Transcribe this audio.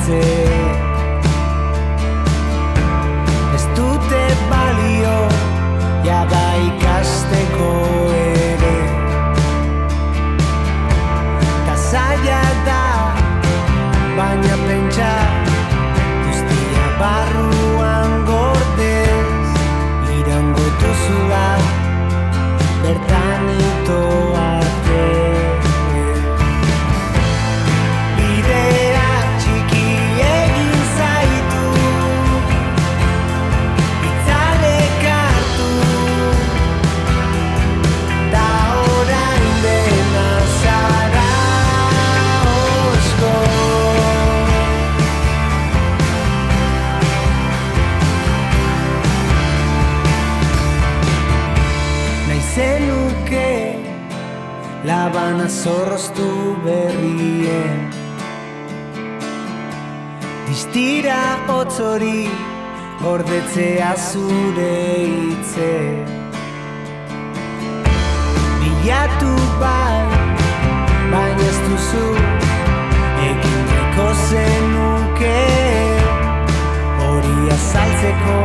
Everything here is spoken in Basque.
arte. Ez dute balio jada ikasteko ere. Ta zaila da, baina pentsa guztia barruan gordez iraungo duzula bertan ito arte. Bidea txiki egin zaitu, itzalek hartu, da orain dena zara osko. Zenuke labana zorroztu berrien, distira hotzori gordetzea zure hitze. Bilatu bai, baina ez duzu egin nahiko zenuke hori azaltzeko.